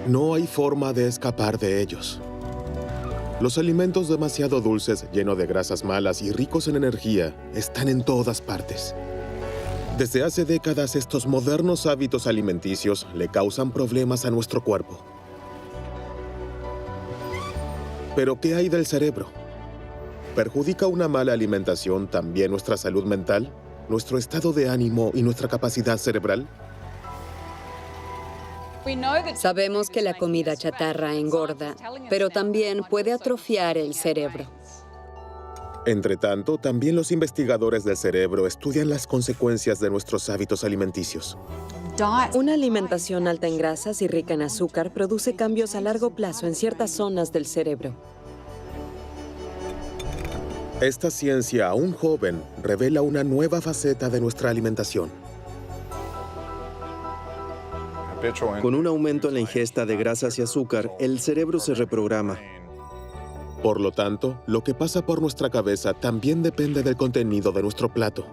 No hay forma de escapar de ellos. Los alimentos demasiado dulces, llenos de grasas malas y ricos en energía, están en todas partes. Desde hace décadas, estos modernos hábitos alimenticios le causan problemas a nuestro cuerpo. ¿Pero qué hay del cerebro? ¿Perjudica una mala alimentación también nuestra salud mental, nuestro estado de ánimo y nuestra capacidad cerebral? Sabemos que la comida chatarra engorda, pero también puede atrofiar el cerebro. Entre tanto, también los investigadores del cerebro estudian las consecuencias de nuestros hábitos alimenticios. Una alimentación alta en grasas y rica en azúcar produce cambios a largo plazo en ciertas zonas del cerebro. Esta ciencia, aún joven, revela una nueva faceta de nuestra alimentación. Con un aumento en la ingesta de grasas y azúcar, el cerebro se reprograma. Por lo tanto, lo que pasa por nuestra cabeza también depende del contenido de nuestro plato.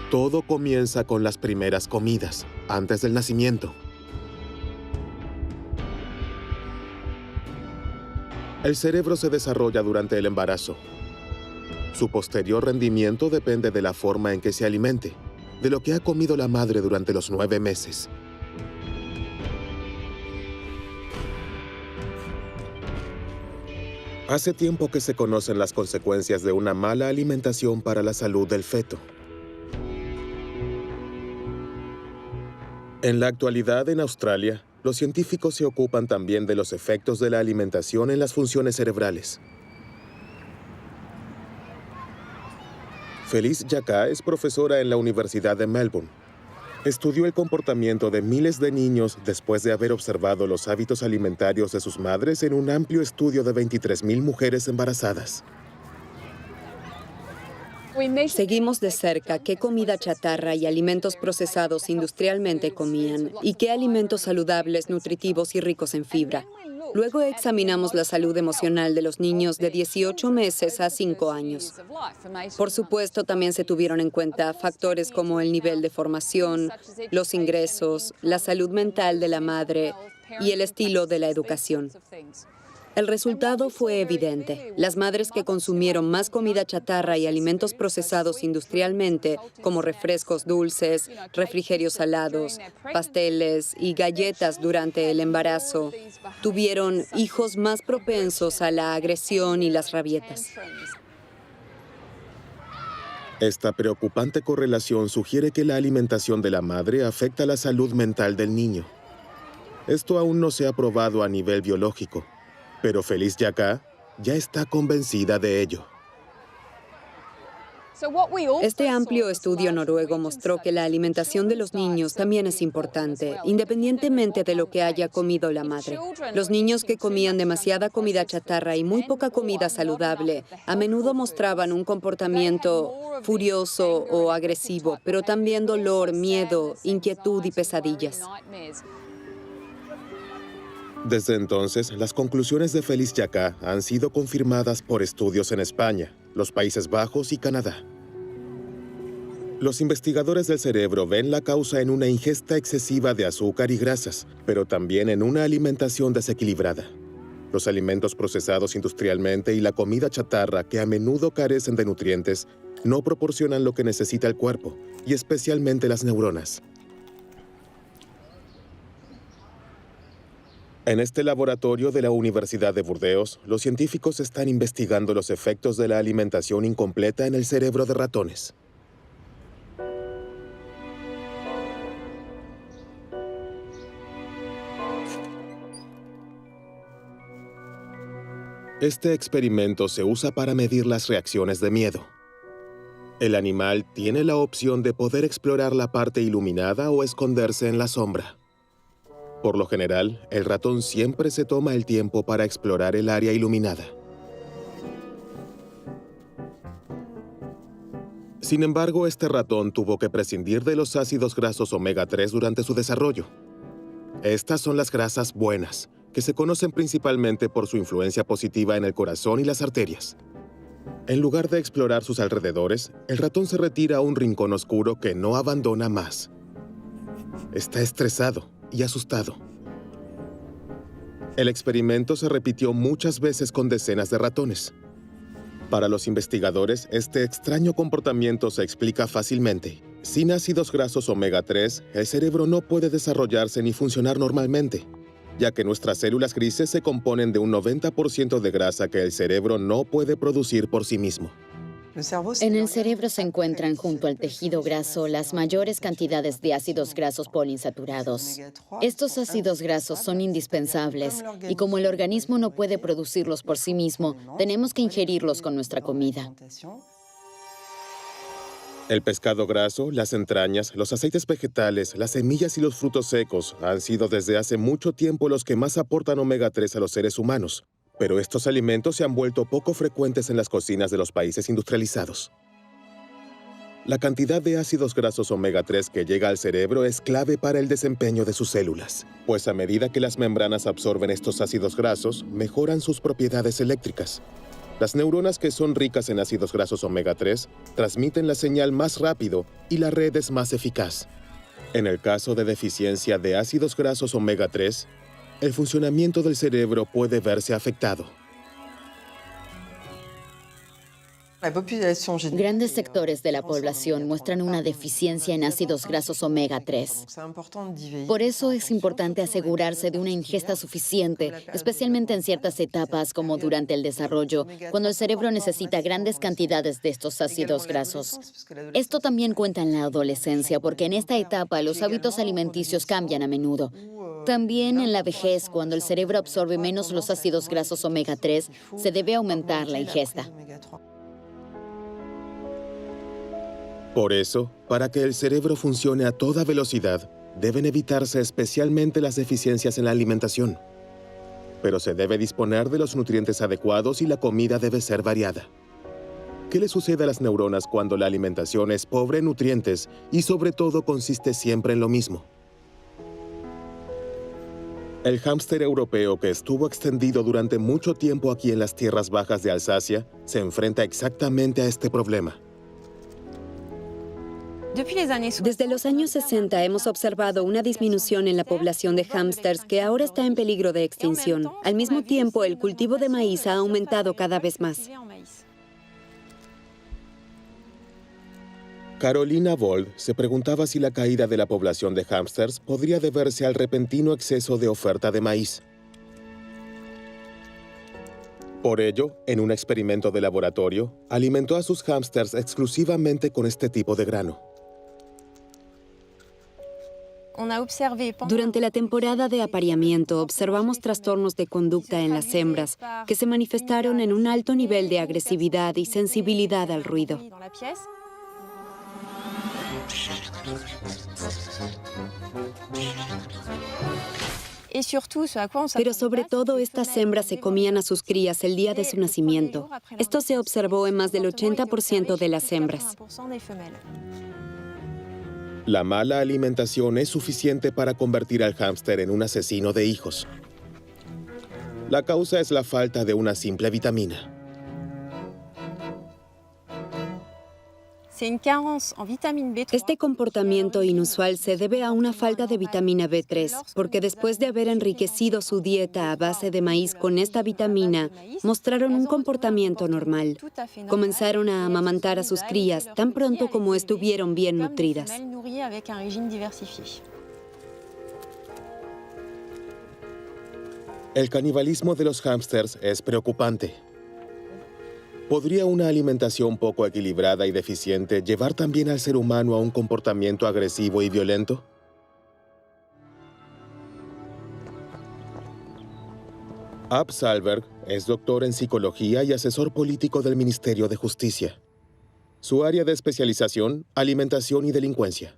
Todo comienza con las primeras comidas, antes del nacimiento. El cerebro se desarrolla durante el embarazo. Su posterior rendimiento depende de la forma en que se alimente, de lo que ha comido la madre durante los 9 meses. Hace tiempo que se conocen las consecuencias de una mala alimentación para la salud del feto. En la actualidad, en Australia, los científicos se ocupan también de los efectos de la alimentación en las funciones cerebrales. Felice Jacka es profesora en la Universidad de Melbourne. Estudió el comportamiento de miles de niños después de haber observado los hábitos alimentarios de sus madres en un amplio estudio de 23,000 mujeres embarazadas. Seguimos de cerca qué comida chatarra y alimentos procesados industrialmente comían y qué alimentos saludables, nutritivos y ricos en fibra. Luego examinamos la salud emocional de los niños de 18 meses a 5 años. Por supuesto, también se tuvieron en cuenta factores como el nivel de formación, los ingresos, la salud mental de la madre y el estilo de la educación. El resultado fue evidente. Las madres que consumieron más comida chatarra y alimentos procesados industrialmente, como refrescos dulces, refrigerios salados, pasteles y galletas durante el embarazo, tuvieron hijos más propensos a la agresión y las rabietas. Esta preocupante correlación sugiere que la alimentación de la madre afecta la salud mental del niño. Esto aún no se ha probado a nivel biológico, pero Felice Jacka ya está convencida de ello. Este amplio estudio noruego mostró que la alimentación de los niños también es importante, independientemente de lo que haya comido la madre. Los niños que comían demasiada comida chatarra y muy poca comida saludable a menudo mostraban un comportamiento furioso o agresivo, pero también dolor, miedo, inquietud y pesadillas. Desde entonces, las conclusiones de Felice Jacka han sido confirmadas por estudios en España, los Países Bajos y Canadá. Los investigadores del cerebro ven la causa en una ingesta excesiva de azúcar y grasas, pero también en una alimentación desequilibrada. Los alimentos procesados industrialmente y la comida chatarra, que a menudo carecen de nutrientes, no proporcionan lo que necesita el cuerpo, y especialmente las neuronas. En este laboratorio de la Universidad de Burdeos, los científicos están investigando los efectos de la alimentación incompleta en el cerebro de ratones. Este experimento se usa para medir las reacciones de miedo. El animal tiene la opción de poder explorar la parte iluminada o esconderse en la sombra. Por lo general, el ratón siempre se toma el tiempo para explorar el área iluminada. Sin embargo, este ratón tuvo que prescindir de los ácidos grasos omega 3 durante su desarrollo. Estas son las grasas buenas, que se conocen principalmente por su influencia positiva en el corazón y las arterias. En lugar de explorar sus alrededores, el ratón se retira a un rincón oscuro que no abandona más. Está estresado y asustado. El experimento se repitió muchas veces con decenas de ratones. Para los investigadores, este extraño comportamiento se explica fácilmente. Sin ácidos grasos omega 3, el cerebro no puede desarrollarse ni funcionar normalmente, ya que nuestras células grises se componen de un 90% de grasa que el cerebro no puede producir por sí mismo. En el cerebro se encuentran junto al tejido graso las mayores cantidades de ácidos grasos poliinsaturados. Estos ácidos grasos son indispensables y como el organismo no puede producirlos por sí mismo, tenemos que ingerirlos con nuestra comida. El pescado graso, las entrañas, los aceites vegetales, las semillas y los frutos secos han sido desde hace mucho tiempo los que más aportan omega 3 a los seres humanos. Pero estos alimentos se han vuelto poco frecuentes en las cocinas de los países industrializados. La cantidad de ácidos grasos omega 3 que llega al cerebro es clave para el desempeño de sus células, pues a medida que las membranas absorben estos ácidos grasos, mejoran sus propiedades eléctricas. Las neuronas que son ricas en ácidos grasos omega 3 transmiten la señal más rápido y la red es más eficaz. En el caso de deficiencia de ácidos grasos omega 3, el funcionamiento del cerebro puede verse afectado. Grandes sectores de la población muestran una deficiencia en ácidos grasos omega 3. Por eso es importante asegurarse de una ingesta suficiente, especialmente en ciertas etapas como durante el desarrollo, cuando el cerebro necesita grandes cantidades de estos ácidos grasos. Esto también cuenta en la adolescencia, porque en esta etapa los hábitos alimenticios cambian a menudo. También en la vejez, cuando el cerebro absorbe menos los ácidos grasos omega 3, se debe aumentar la ingesta. Por eso, para que el cerebro funcione a toda velocidad, deben evitarse especialmente las deficiencias en la alimentación. Pero se debe disponer de los nutrientes adecuados y la comida debe ser variada. ¿Qué le sucede a las neuronas cuando la alimentación es pobre en nutrientes y sobre todo consiste siempre en lo mismo? El hámster europeo, que estuvo extendido durante mucho tiempo aquí en las tierras bajas de Alsacia, se enfrenta exactamente a este problema. Desde los años 60 hemos observado una disminución en la población de hámsters que ahora está en peligro de extinción. Al mismo tiempo, el cultivo de maíz ha aumentado cada vez más. Carolina Vold se preguntaba si la caída de la población de hámsters podría deberse al repentino exceso de oferta de maíz. Por ello, en un experimento de laboratorio, alimentó a sus hámsters exclusivamente con este tipo de grano. Durante la temporada de apareamiento, observamos trastornos de conducta en las hembras que se manifestaron en un alto nivel de agresividad y sensibilidad al ruido. Pero sobre todo, estas hembras se comían a sus crías el día de su nacimiento. Esto se observó en más del 80% de las hembras. La mala alimentación es suficiente para convertir al hámster en un asesino de hijos. La causa es la falta de una simple vitamina. Este comportamiento inusual se debe a una falta de vitamina B3, porque después de haber enriquecido su dieta a base de maíz con esta vitamina, mostraron un comportamiento normal. Comenzaron a amamantar a sus crías tan pronto como estuvieron bien nutridas. El canibalismo de los hámsters es preocupante. ¿Podría una alimentación poco equilibrada y deficiente llevar también al ser humano a un comportamiento agresivo y violento? Ab Sahlberg es doctor en psicología y asesor político del Ministerio de Justicia. Su área de especialización, alimentación y delincuencia.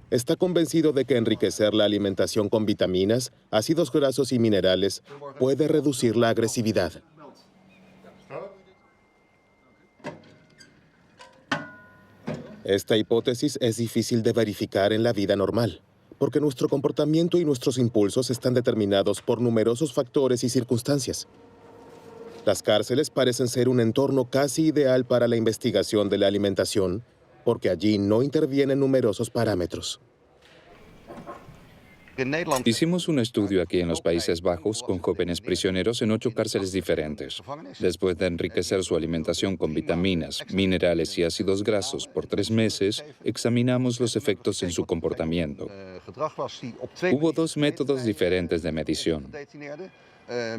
Está convencido de que enriquecer la alimentación con vitaminas, ácidos grasos y minerales puede reducir la agresividad. Esta hipótesis es difícil de verificar en la vida normal, porque nuestro comportamiento y nuestros impulsos están determinados por numerosos factores y circunstancias. Las cárceles parecen ser un entorno casi ideal para la investigación de la alimentación, porque allí no intervienen numerosos parámetros. Hicimos un estudio aquí en los Países Bajos con jóvenes prisioneros en 8 cárceles diferentes. Después de enriquecer su alimentación con vitaminas, minerales y ácidos grasos por 3 meses, examinamos los efectos en su comportamiento. Hubo 2 métodos diferentes de medición.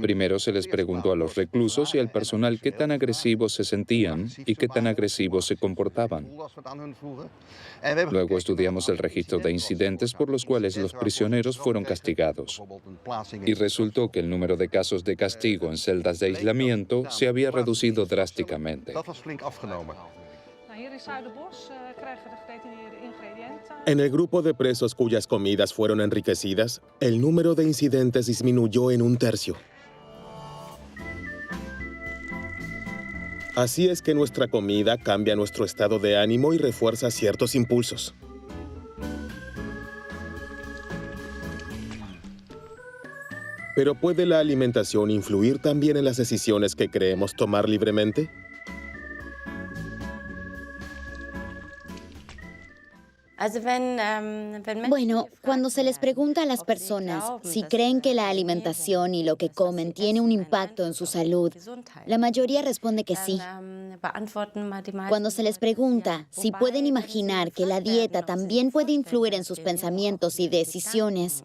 Primero se les preguntó a los reclusos y al personal qué tan agresivos se sentían y qué tan agresivos se comportaban. Luego estudiamos el registro de incidentes por los cuales los prisioneros fueron castigados. Y resultó que el número de casos de castigo en celdas de aislamiento se había reducido drásticamente. En el grupo de presos cuyas comidas fueron enriquecidas, el número de incidentes disminuyó en 1/3. Así es que nuestra comida cambia nuestro estado de ánimo y refuerza ciertos impulsos. Pero ¿puede la alimentación influir también en las decisiones que creemos tomar libremente? Bueno, cuando se les pregunta a las personas si creen que la alimentación y lo que comen tiene un impacto en su salud, la mayoría responde que sí. Cuando se les pregunta si pueden imaginar que la dieta también puede influir en sus pensamientos y decisiones,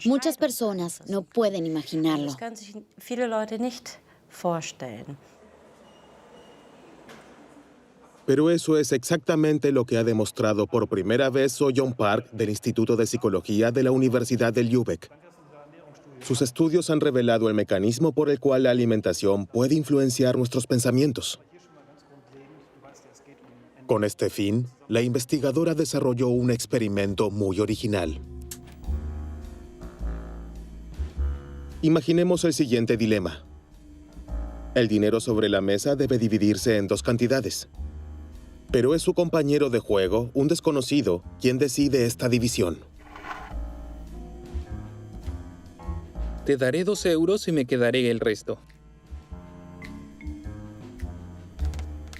muchas personas no pueden imaginarlo. Pero eso es exactamente lo que ha demostrado por primera vez So-Yeon Park del Instituto de Psicología de la Universidad de Lübeck. Sus estudios han revelado el mecanismo por el cual la alimentación puede influenciar nuestros pensamientos. Con este fin, la investigadora desarrolló un experimento muy original. Imaginemos el siguiente dilema. El dinero sobre la mesa debe dividirse en 2 cantidades. Pero es su compañero de juego, un desconocido, quien decide esta división. Te daré 2 euros y me quedaré el resto.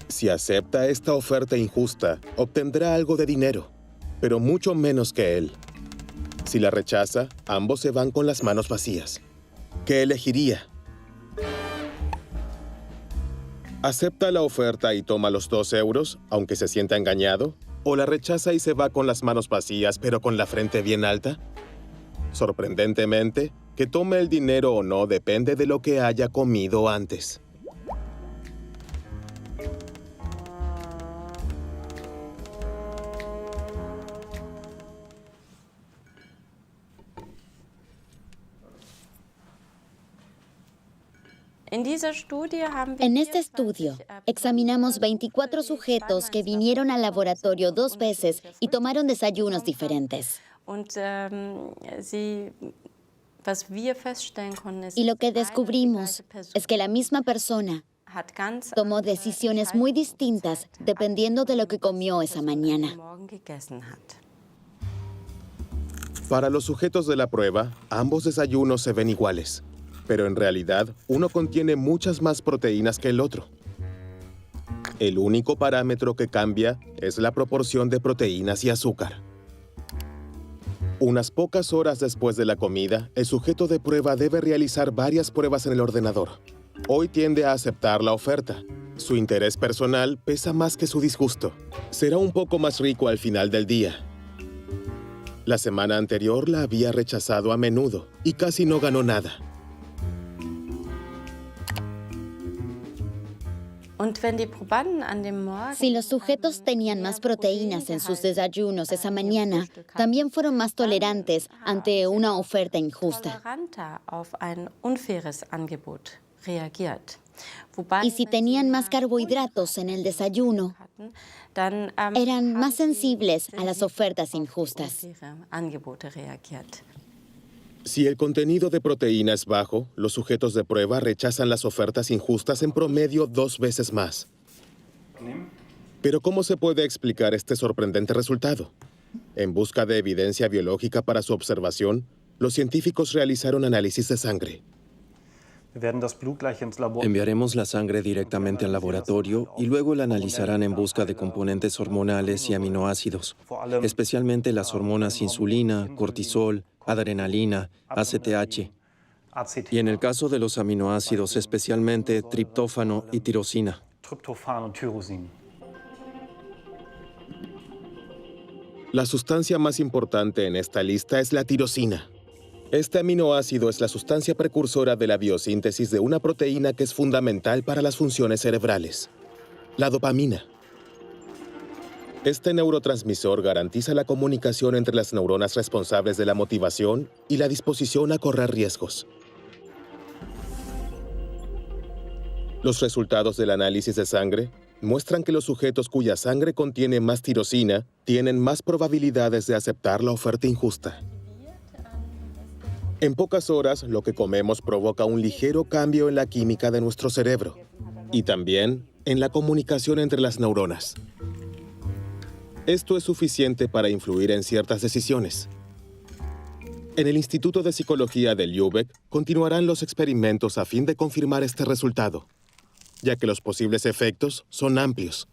Si acepta esta oferta injusta, obtendrá algo de dinero, pero mucho menos que él. Si la rechaza, ambos se van con las manos vacías. ¿Qué elegiría? ¿Acepta la oferta y toma los 2 euros, aunque se sienta engañado? ¿O la rechaza y se va con las manos vacías, pero con la frente bien alta? Sorprendentemente, que tome el dinero o no depende de lo que haya comido antes. En este estudio, examinamos 24 sujetos que vinieron al laboratorio 2 veces y tomaron desayunos diferentes. Y lo que descubrimos es que la misma persona tomó decisiones muy distintas dependiendo de lo que comió esa mañana. Para los sujetos de la prueba, ambos desayunos se ven iguales. Pero en realidad, uno contiene muchas más proteínas que el otro. El único parámetro que cambia es la proporción de proteínas y azúcar. Unas pocas horas después de la comida, el sujeto de prueba debe realizar varias pruebas en el ordenador. Hoy tiende a aceptar la oferta. Su interés personal pesa más que su disgusto. Será un poco más rico al final del día. La semana anterior la había rechazado a menudo y casi no ganó nada. Si los sujetos tenían más proteínas en sus desayunos esa mañana, también fueron más tolerantes ante una oferta injusta. Y si tenían más carbohidratos en el desayuno, eran más sensibles a las ofertas injustas. Si el contenido de proteína es bajo, los sujetos de prueba rechazan las ofertas injustas en promedio 2 veces más. Pero ¿cómo se puede explicar este sorprendente resultado? En busca de evidencia biológica para su observación, los científicos realizaron análisis de sangre. Enviaremos la sangre directamente al laboratorio y luego la analizarán en busca de componentes hormonales y aminoácidos, especialmente las hormonas insulina, cortisol, adrenalina, ACTH, y en el caso de los aminoácidos, especialmente triptófano y tirosina. La sustancia más importante en esta lista es la tirosina. Este aminoácido es la sustancia precursora de la biosíntesis de una proteína que es fundamental para las funciones cerebrales, la dopamina. Este neurotransmisor garantiza la comunicación entre las neuronas responsables de la motivación y la disposición a correr riesgos. Los resultados del análisis de sangre muestran que los sujetos cuya sangre contiene más tirosina tienen más probabilidades de aceptar la oferta injusta. En pocas horas, lo que comemos provoca un ligero cambio en la química de nuestro cerebro y también en la comunicación entre las neuronas. Esto es suficiente para influir en ciertas decisiones. En el Instituto de Psicología de Lübeck continuarán los experimentos a fin de confirmar este resultado, ya que los posibles efectos son amplios.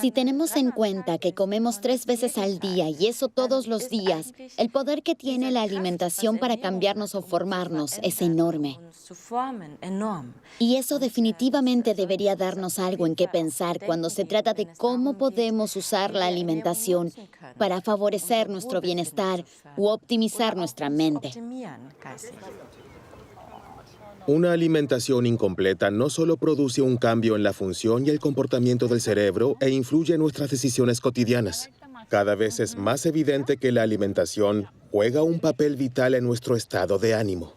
Si tenemos en cuenta que comemos 3 veces al día y eso todos los días, el poder que tiene la alimentación para cambiarnos o formarnos es enorme. Y eso definitivamente debería darnos algo en qué pensar cuando se trata de cómo podemos usar la alimentación para favorecer nuestro bienestar u optimizar nuestra mente. Una alimentación incompleta no solo produce un cambio en la función y el comportamiento del cerebro e influye en nuestras decisiones cotidianas. Cada vez es más evidente que la alimentación juega un papel vital en nuestro estado de ánimo.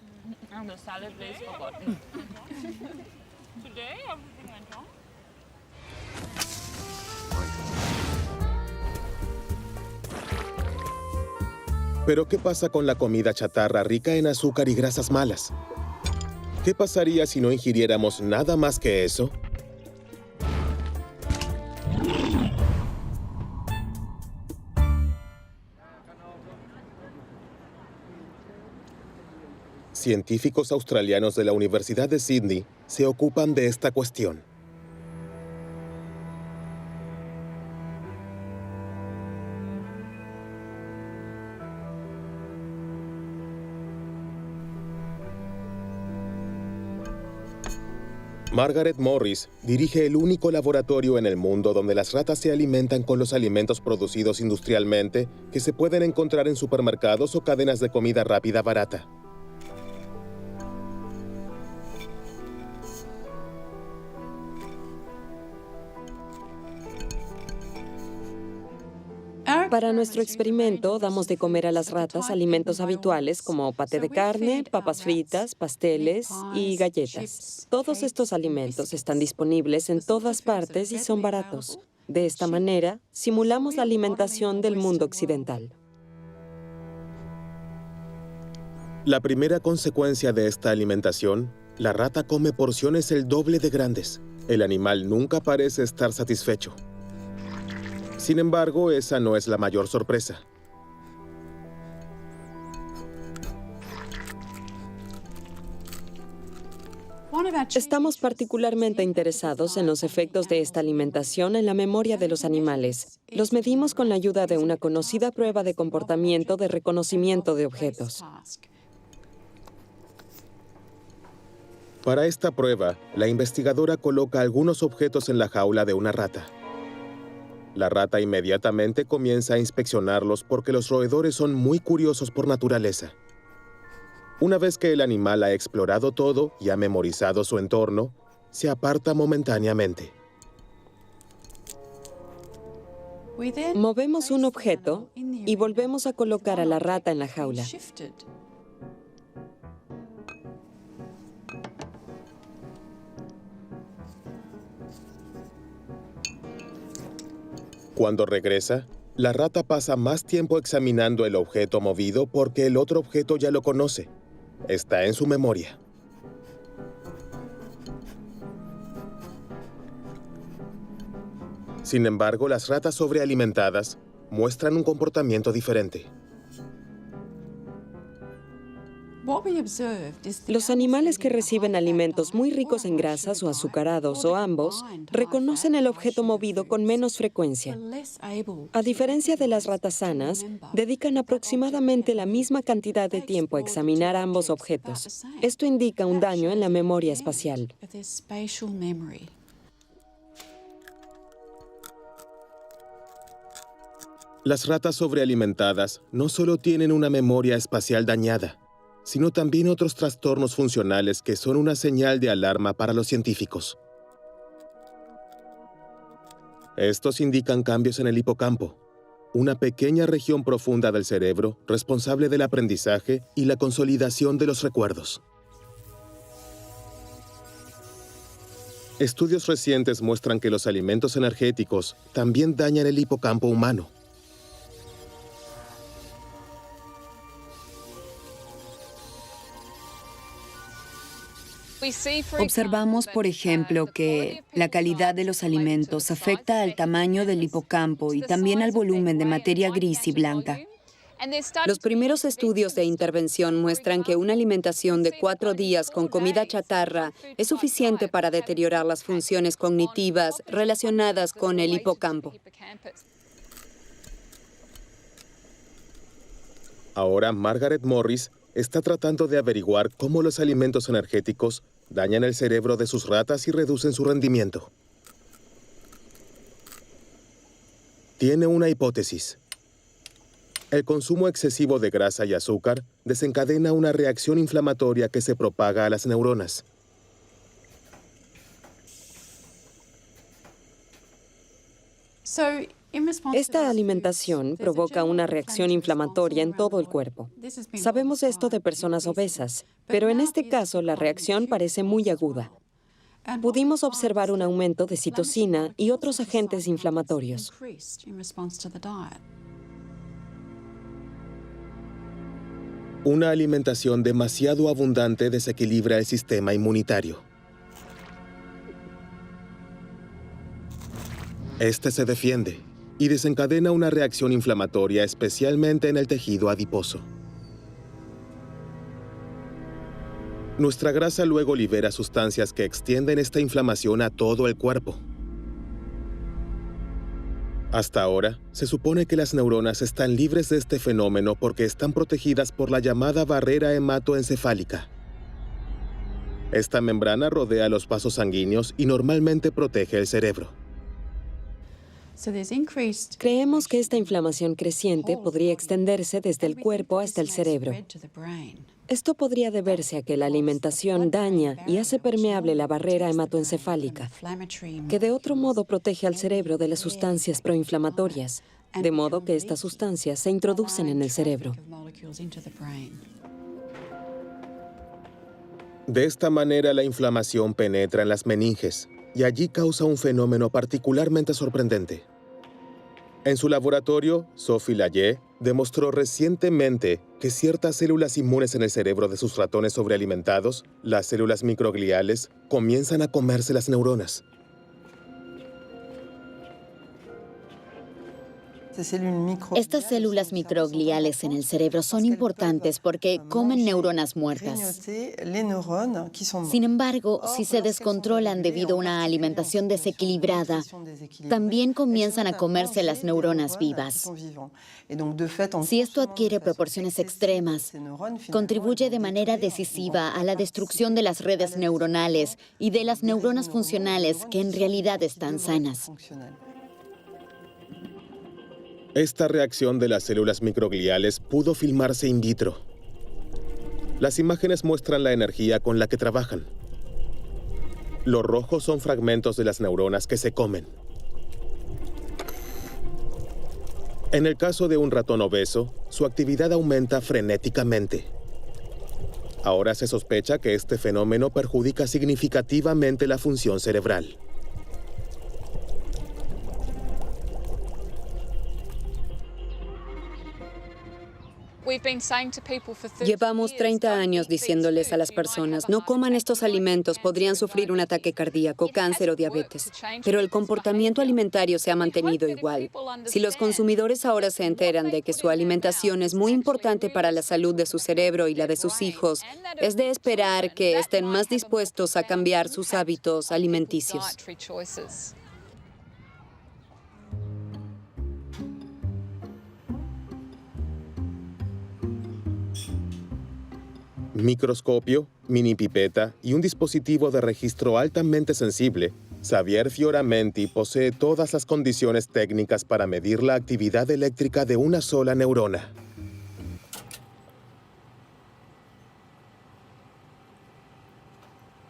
Pero ¿qué pasa con la comida chatarra rica en azúcar y grasas malas? ¿Qué pasaría si no ingiriéramos nada más que eso? Científicos australianos de la Universidad de Sydney se ocupan de esta cuestión. Margaret Morris dirige el único laboratorio en el mundo donde las ratas se alimentan con los alimentos producidos industrialmente que se pueden encontrar en supermercados o cadenas de comida rápida barata. Para nuestro experimento, damos de comer a las ratas alimentos habituales como paté de carne, papas fritas, pasteles y galletas. Todos estos alimentos están disponibles en todas partes y son baratos. De esta manera, simulamos la alimentación del mundo occidental. La primera consecuencia de esta alimentación, la rata come porciones el doble de grandes. El animal nunca parece estar satisfecho. Sin embargo, esa no es la mayor sorpresa. Estamos particularmente interesados en los efectos de esta alimentación en la memoria de los animales. Los medimos con la ayuda de una conocida prueba de comportamiento de reconocimiento de objetos. Para esta prueba, la investigadora coloca algunos objetos en la jaula de una rata. La rata inmediatamente comienza a inspeccionarlos porque los roedores son muy curiosos por naturaleza. Una vez que el animal ha explorado todo y ha memorizado su entorno, se aparta momentáneamente. Movemos un objeto y volvemos a colocar a la rata en la jaula. Cuando regresa, la rata pasa más tiempo examinando el objeto movido porque el otro objeto ya lo conoce. Está en su memoria. Sin embargo, las ratas sobrealimentadas muestran un comportamiento diferente. Los animales que reciben alimentos muy ricos en grasas o azucarados o ambos reconocen el objeto movido con menos frecuencia. A diferencia de las ratas sanas, dedican aproximadamente la misma cantidad de tiempo a examinar ambos objetos. Esto indica un daño en la memoria espacial. Las ratas sobrealimentadas no solo tienen una memoria espacial dañada, sino también otros trastornos funcionales que son una señal de alarma para los científicos. Estos indican cambios en el hipocampo, una pequeña región profunda del cerebro responsable del aprendizaje y la consolidación de los recuerdos. Estudios recientes muestran que los alimentos energéticos también dañan el hipocampo humano. Observamos, por ejemplo, que la calidad de los alimentos afecta al tamaño del hipocampo y también al volumen de materia gris y blanca. Los primeros estudios de intervención muestran que una alimentación de 4 días con comida chatarra es suficiente para deteriorar las funciones cognitivas relacionadas con el hipocampo. Ahora, Margaret Morris está tratando de averiguar cómo los alimentos energéticos dañan el cerebro de sus ratas y reducen su rendimiento. Tiene una hipótesis. El consumo excesivo de grasa y azúcar desencadena una reacción inflamatoria que se propaga a las neuronas. Esta alimentación provoca una reacción inflamatoria en todo el cuerpo. Sabemos esto de personas obesas, pero en este caso la reacción parece muy aguda. Pudimos observar un aumento de citocina y otros agentes inflamatorios. Una alimentación demasiado abundante desequilibra el sistema inmunitario. Este se defiende y desencadena una reacción inflamatoria, especialmente en el tejido adiposo. Nuestra grasa luego libera sustancias que extienden esta inflamación a todo el cuerpo. Hasta ahora, se supone que las neuronas están libres de este fenómeno porque están protegidas por la llamada barrera hematoencefálica. Esta membrana rodea los vasos sanguíneos y normalmente protege el cerebro. Creemos que esta inflamación creciente podría extenderse desde el cuerpo hasta el cerebro. Esto podría deberse a que la alimentación daña y hace permeable la barrera hematoencefálica, que de otro modo protege al cerebro de las sustancias proinflamatorias, de modo que estas sustancias se introducen en el cerebro. De esta manera, la inflamación penetra en las meninges y allí causa un fenómeno particularmente sorprendente. En su laboratorio, Sophie Laye demostró recientemente que ciertas células inmunes en el cerebro de sus ratones sobrealimentados, las células microgliales, comienzan a comerse las neuronas. Estas células microgliales en el cerebro son importantes porque comen neuronas muertas. Sin embargo, si se descontrolan debido a una alimentación desequilibrada, también comienzan a comerse las neuronas vivas. Si esto adquiere proporciones extremas, contribuye de manera decisiva a la destrucción de las redes neuronales y de las neuronas funcionales que en realidad están sanas. Esta reacción de las células microgliales pudo filmarse in vitro. Las imágenes muestran la energía con la que trabajan. Los rojos son fragmentos de las neuronas que se comen. En el caso de un ratón obeso, su actividad aumenta frenéticamente. Ahora se sospecha que este fenómeno perjudica significativamente la función cerebral. Llevamos 30 años diciéndoles a las personas, no coman estos alimentos, podrían sufrir un ataque cardíaco, cáncer o diabetes. Pero el comportamiento alimentario se ha mantenido igual. Si los consumidores ahora se enteran de que su alimentación es muy importante para la salud de su cerebro y la de sus hijos, es de esperar que estén más dispuestos a cambiar sus hábitos alimenticios. Microscopio, mini pipeta y un dispositivo de registro altamente sensible, Xavier Fioramenti posee todas las condiciones técnicas para medir la actividad eléctrica de una sola neurona.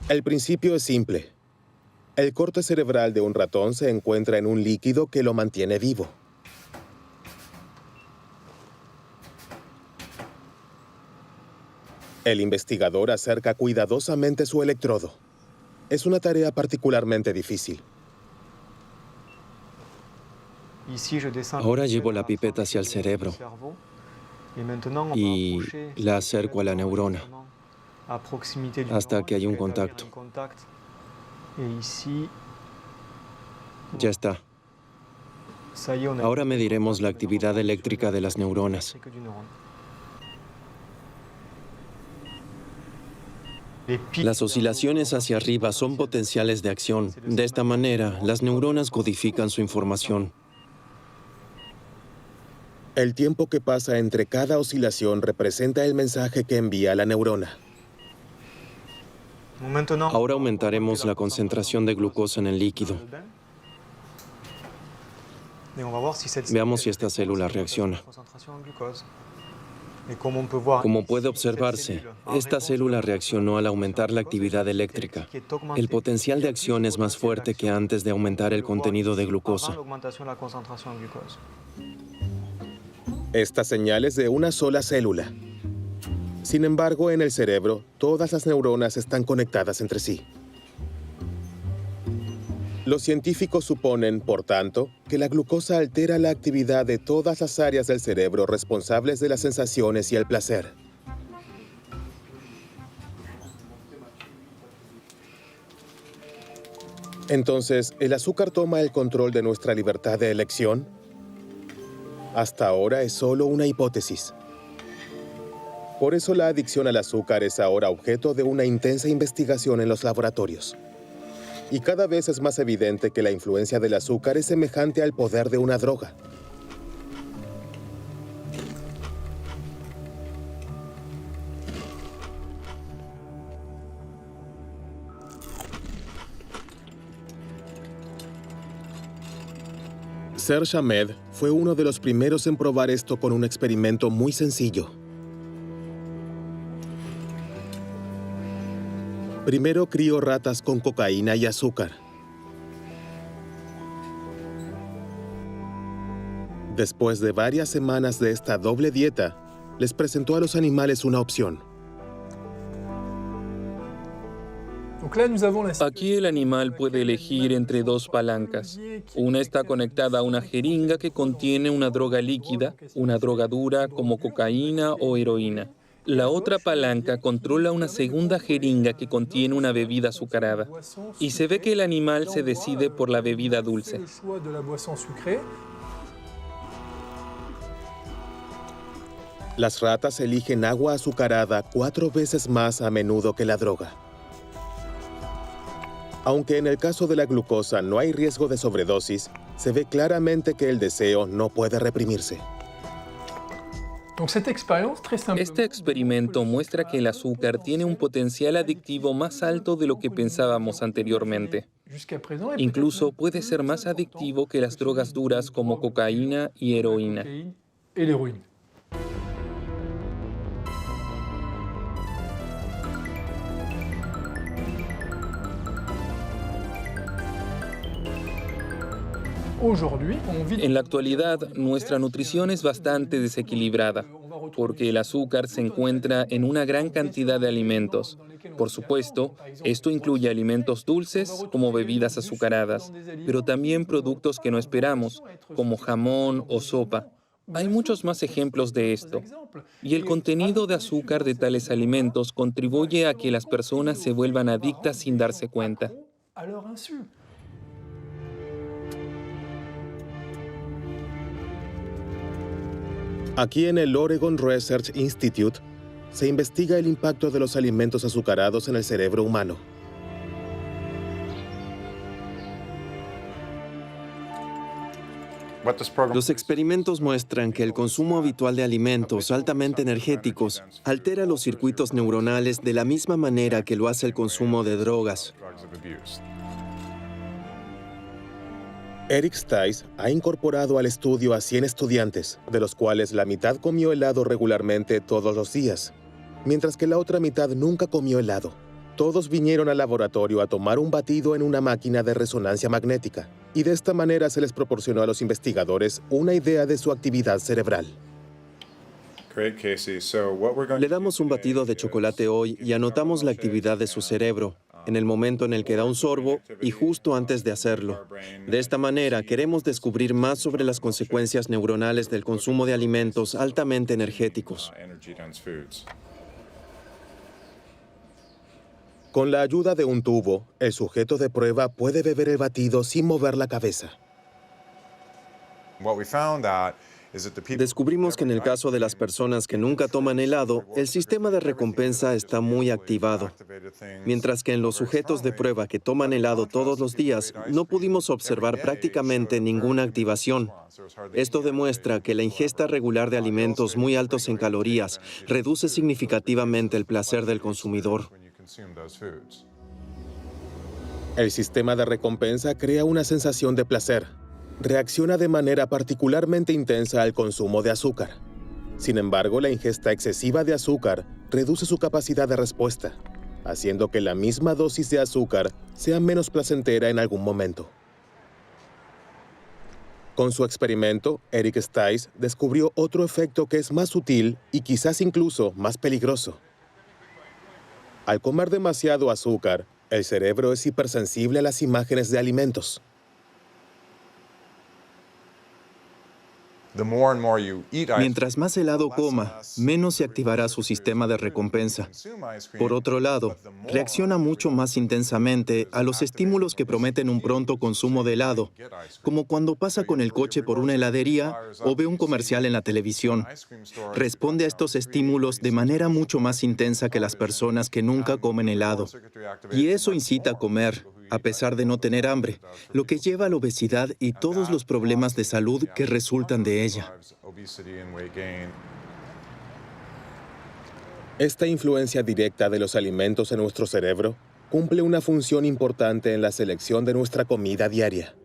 El principio es simple. El corte cerebral de un ratón se encuentra en un líquido que lo mantiene vivo. El investigador acerca cuidadosamente su electrodo. Es una tarea particularmente difícil. Ahora llevo la pipeta hacia el cerebro y la acerco a la neurona hasta que hay un contacto. Ya está. Ahora mediremos la actividad eléctrica de las neuronas. Las oscilaciones hacia arriba son potenciales de acción. De esta manera, las neuronas codifican su información. El tiempo que pasa entre cada oscilación representa el mensaje que envía la neurona. Ahora aumentaremos la concentración de glucosa en el líquido. Veamos si esta célula reacciona. Como puede observarse, esta célula reaccionó al aumentar la actividad eléctrica. El potencial de acción es más fuerte que antes de aumentar el contenido de glucosa. Esta señal es de una sola célula. Sin embargo, en el cerebro, todas las neuronas están conectadas entre sí. Los científicos suponen, por tanto, que la glucosa altera la actividad de todas las áreas del cerebro responsables de las sensaciones y el placer. Entonces, ¿el azúcar toma el control de nuestra libertad de elección? Hasta ahora es solo una hipótesis. Por eso la adicción al azúcar es ahora objeto de una intensa investigación en los laboratorios. Y cada vez es más evidente que la influencia del azúcar es semejante al poder de una droga. Serge Ahmed fue uno de los primeros en probar esto con un experimento muy sencillo. Primero crió ratas con cocaína y azúcar. Después de varias semanas de esta doble dieta, les presentó a los animales una opción. Aquí el animal puede elegir entre dos palancas. Una está conectada a una jeringa que contiene una droga líquida, una droga dura como cocaína o heroína. La otra palanca controla una segunda jeringa que contiene una bebida azucarada. Y se ve que el animal se decide por la bebida dulce. Las ratas eligen agua azucarada 4 veces más a menudo que la droga. Aunque en el caso de la glucosa no hay riesgo de sobredosis, se ve claramente que el deseo no puede reprimirse. Este experimento muestra que el azúcar tiene un potencial adictivo más alto de lo que pensábamos anteriormente. Incluso puede ser más adictivo que las drogas duras como cocaína y heroína. En la actualidad, nuestra nutrición es bastante desequilibrada, porque el azúcar se encuentra en una gran cantidad de alimentos. Por supuesto, esto incluye alimentos dulces, como bebidas azucaradas, pero también productos que no esperamos, como jamón o sopa. Hay muchos más ejemplos de esto, y el contenido de azúcar de tales alimentos contribuye a que las personas se vuelvan adictas sin darse cuenta. Aquí en el Oregon Research Institute se investiga el impacto de los alimentos azucarados en el cerebro humano. Los experimentos muestran que el consumo habitual de alimentos altamente energéticos altera los circuitos neuronales de la misma manera que lo hace el consumo de drogas. Eric Stice ha incorporado al estudio a 100 estudiantes, de los cuales la mitad comió helado regularmente todos los días, mientras que la otra mitad nunca comió helado. Todos vinieron al laboratorio a tomar un batido en una máquina de resonancia magnética, y de esta manera se les proporcionó a los investigadores una idea de su actividad cerebral. Le damos un batido de chocolate hoy y anotamos la actividad de su cerebro, en el momento en el que da un sorbo y justo antes de hacerlo. De esta manera, queremos descubrir más sobre las consecuencias neuronales del consumo de alimentos altamente energéticos. Con la ayuda de un tubo, el sujeto de prueba puede beber el batido sin mover la cabeza. Descubrimos que en el caso de las personas que nunca toman helado, el sistema de recompensa está muy activado, mientras que en los sujetos de prueba que toman helado todos los días, no pudimos observar prácticamente ninguna activación. Esto demuestra que la ingesta regular de alimentos muy altos en calorías reduce significativamente el placer del consumidor. El sistema de recompensa crea una sensación de placer. Reacciona de manera particularmente intensa al consumo de azúcar. Sin embargo, la ingesta excesiva de azúcar reduce su capacidad de respuesta, haciendo que la misma dosis de azúcar sea menos placentera en algún momento. Con su experimento, Eric Stice descubrió otro efecto que es más sutil y quizás incluso más peligroso. Al comer demasiado azúcar, el cerebro es hipersensible a las imágenes de alimentos. Mientras más helado coma, menos se activará su sistema de recompensa. Por otro lado, reacciona mucho más intensamente a los estímulos que prometen un pronto consumo de helado, como cuando pasa con el coche por una heladería o ve un comercial en la televisión. Responde a estos estímulos de manera mucho más intensa que las personas que nunca comen helado. Y eso incita a comer, a pesar de no tener hambre, lo que lleva a la obesidad y todos los problemas de salud que resultan de ella. Esta influencia directa de los alimentos en nuestro cerebro cumple una función importante en la selección de nuestra comida diaria.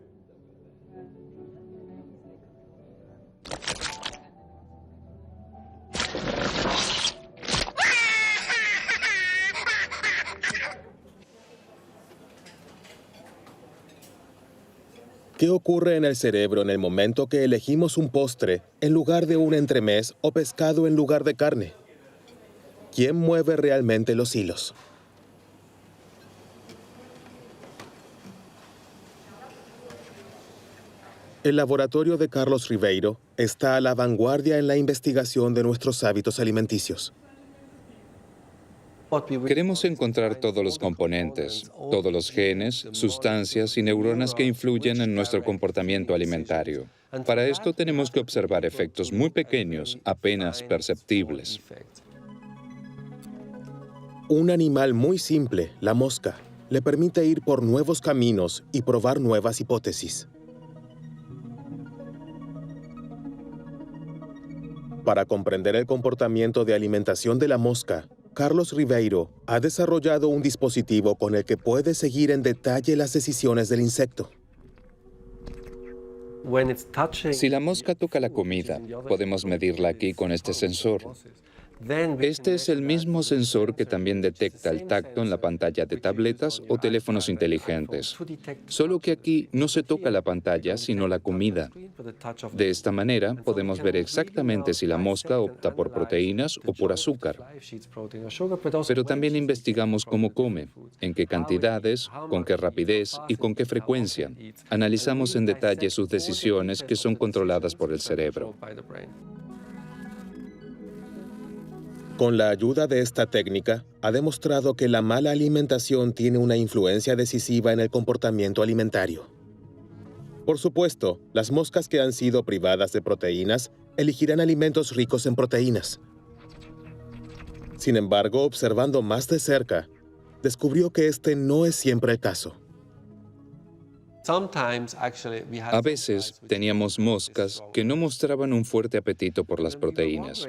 ¿Qué ocurre en el cerebro en el momento que elegimos un postre en lugar de un entremés o pescado en lugar de carne? ¿Quién mueve realmente los hilos? El laboratorio de Carlos Ribeiro está a la vanguardia en la investigación de nuestros hábitos alimenticios. Queremos encontrar todos los componentes, todos los genes, sustancias y neuronas que influyen en nuestro comportamiento alimentario. Para esto tenemos que observar efectos muy pequeños, apenas perceptibles. Un animal muy simple, la mosca, le permite ir por nuevos caminos y probar nuevas hipótesis. Para comprender el comportamiento de alimentación de la mosca, Carlos Ribeiro ha desarrollado un dispositivo con el que puede seguir en detalle las decisiones del insecto. Si la mosca toca la comida, podemos medirla aquí con este sensor. Este es el mismo sensor que también detecta el tacto en la pantalla de tabletas o teléfonos inteligentes. Solo que aquí no se toca la pantalla, sino la comida. De esta manera, podemos ver exactamente si la mosca opta por proteínas o por azúcar. Pero también investigamos cómo come, en qué cantidades, con qué rapidez y con qué frecuencia. Analizamos en detalle sus decisiones que son controladas por el cerebro. Con la ayuda de esta técnica, ha demostrado que la mala alimentación tiene una influencia decisiva en el comportamiento alimentario. Por supuesto, las moscas que han sido privadas de proteínas elegirán alimentos ricos en proteínas. Sin embargo, observando más de cerca, descubrió que este no es siempre el caso. A veces teníamos moscas que no mostraban un fuerte apetito por las proteínas.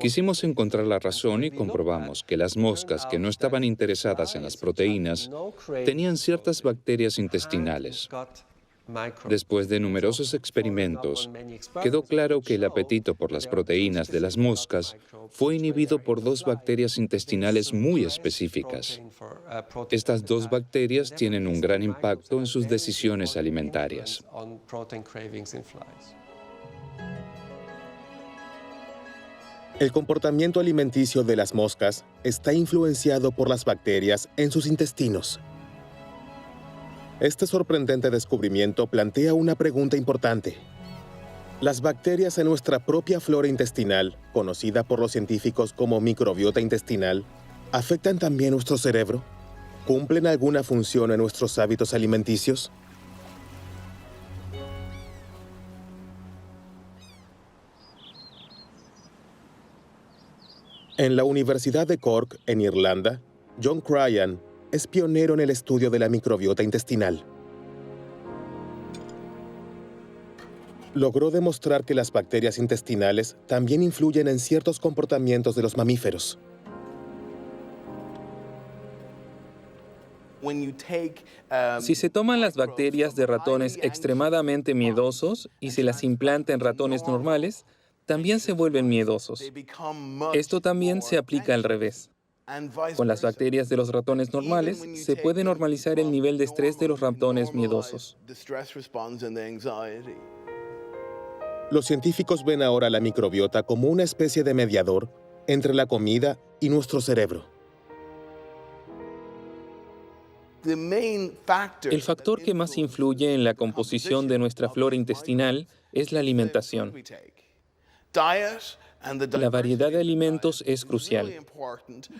Quisimos encontrar la razón y comprobamos que las moscas que no estaban interesadas en las proteínas tenían ciertas bacterias intestinales. Después de numerosos experimentos, quedó claro que el apetito por las proteínas de las moscas fue inhibido por dos bacterias intestinales muy específicas. Estas dos bacterias tienen un gran impacto en sus decisiones alimentarias. El comportamiento alimenticio de las moscas está influenciado por las bacterias en sus intestinos. Este sorprendente descubrimiento plantea una pregunta importante. ¿Las bacterias en nuestra propia flora intestinal, conocida por los científicos como microbiota intestinal, afectan también nuestro cerebro? ¿Cumplen alguna función en nuestros hábitos alimenticios? En la Universidad de Cork, en Irlanda, John Cryan es pionero en el estudio de la microbiota intestinal. Logró demostrar que las bacterias intestinales también influyen en ciertos comportamientos de los mamíferos. Si se toman las bacterias de ratones extremadamente miedosos y se las implanta en ratones normales, también se vuelven miedosos. Esto también se aplica al revés. Con las bacterias de los ratones normales, se puede normalizar el nivel de estrés de los ratones miedosos. Los científicos ven ahora la microbiota como una especie de mediador entre la comida y nuestro cerebro. El factor que más influye en la composición de nuestra flora intestinal es la alimentación. La variedad de alimentos es crucial.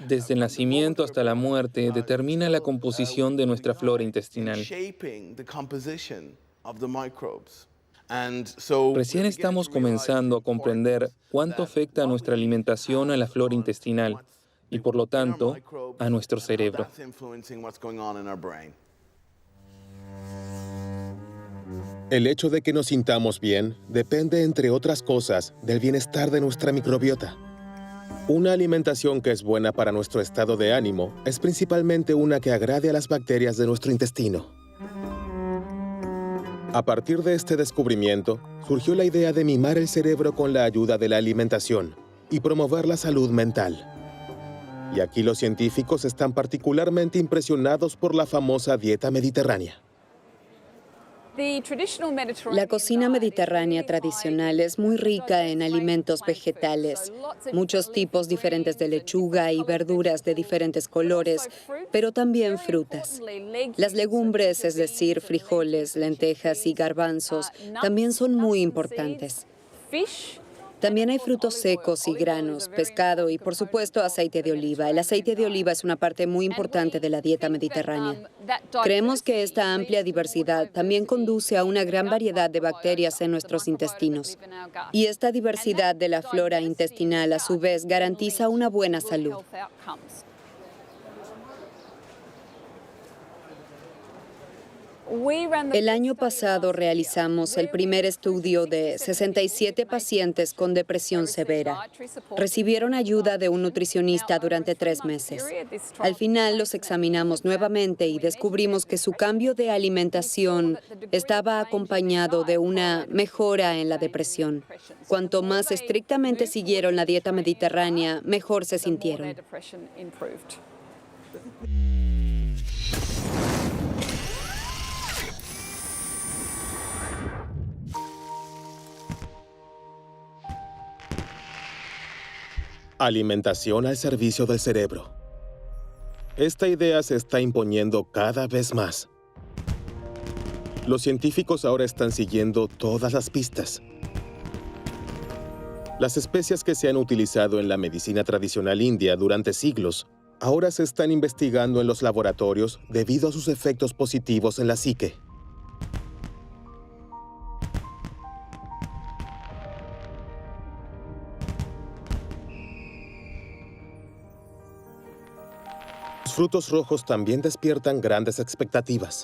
Desde el nacimiento hasta la muerte determina la composición de nuestra flora intestinal. Recién estamos comenzando a comprender cuánto afecta nuestra alimentación a la flora intestinal y, por lo tanto, a nuestro cerebro. El hecho de que nos sintamos bien depende, entre otras cosas, del bienestar de nuestra microbiota. Una alimentación que es buena para nuestro estado de ánimo es principalmente una que agrade a las bacterias de nuestro intestino. A partir de este descubrimiento, surgió la idea de mimar el cerebro con la ayuda de la alimentación y promover la salud mental. Y aquí los científicos están particularmente impresionados por la famosa dieta mediterránea. La cocina mediterránea tradicional es muy rica en alimentos vegetales, muchos tipos diferentes de lechuga y verduras de diferentes colores, pero también frutas. Las legumbres, es decir, frijoles, lentejas y garbanzos, también son muy importantes. También hay frutos secos y granos, pescado y, por supuesto, aceite de oliva. El aceite de oliva es una parte muy importante de la dieta mediterránea. Creemos que esta amplia diversidad también conduce a una gran variedad de bacterias en nuestros intestinos. Y esta diversidad de la flora intestinal, a su vez, garantiza una buena salud. El año pasado realizamos el primer estudio de 67 pacientes con depresión severa. Recibieron ayuda de un nutricionista durante 3 meses. Al final los examinamos nuevamente y descubrimos que su cambio de alimentación estaba acompañado de una mejora en la depresión. Cuanto más estrictamente siguieron la dieta mediterránea, mejor se sintieron. Alimentación al servicio del cerebro. Esta idea se está imponiendo cada vez más. Los científicos ahora están siguiendo todas las pistas. Las especias que se han utilizado en la medicina tradicional india durante siglos ahora se están investigando en los laboratorios debido a sus efectos positivos en la psique. Los frutos rojos también despiertan grandes expectativas.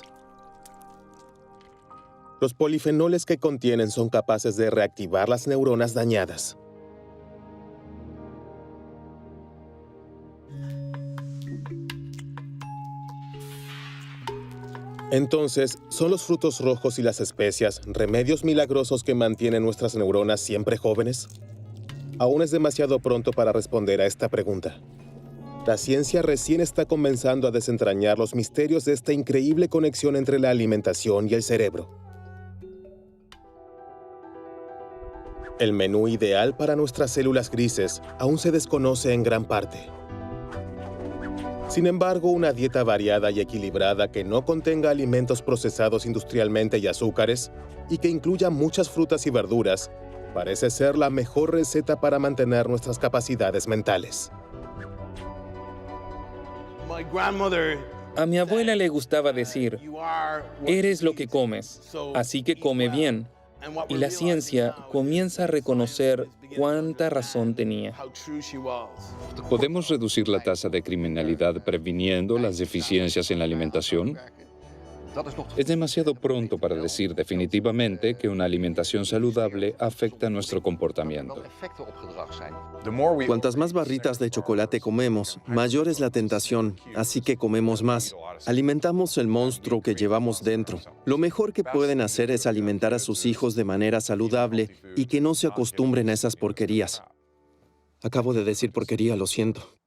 Los polifenoles que contienen son capaces de reactivar las neuronas dañadas. Entonces, ¿son los frutos rojos y las especias remedios milagrosos que mantienen nuestras neuronas siempre jóvenes? Aún es demasiado pronto para responder a esta pregunta. La ciencia recién está comenzando a desentrañar los misterios de esta increíble conexión entre la alimentación y el cerebro. El menú ideal para nuestras células grises aún se desconoce en gran parte. Sin embargo, una dieta variada y equilibrada que no contenga alimentos procesados industrialmente y azúcares, y que incluya muchas frutas y verduras, parece ser la mejor receta para mantener nuestras capacidades mentales. A mi abuela le gustaba decir, eres lo que comes, así que come bien. Y la ciencia comienza a reconocer cuánta razón tenía. ¿Podemos reducir la tasa de criminalidad previniendo las deficiencias en la alimentación? Es demasiado pronto para decir definitivamente que una alimentación saludable afecta nuestro comportamiento. Cuantas más barritas de chocolate comemos, mayor es la tentación, así que comemos más. Alimentamos el monstruo que llevamos dentro. Lo mejor que pueden hacer es alimentar a sus hijos de manera saludable y que no se acostumbren a esas porquerías. Acabo de decir porquería, lo siento.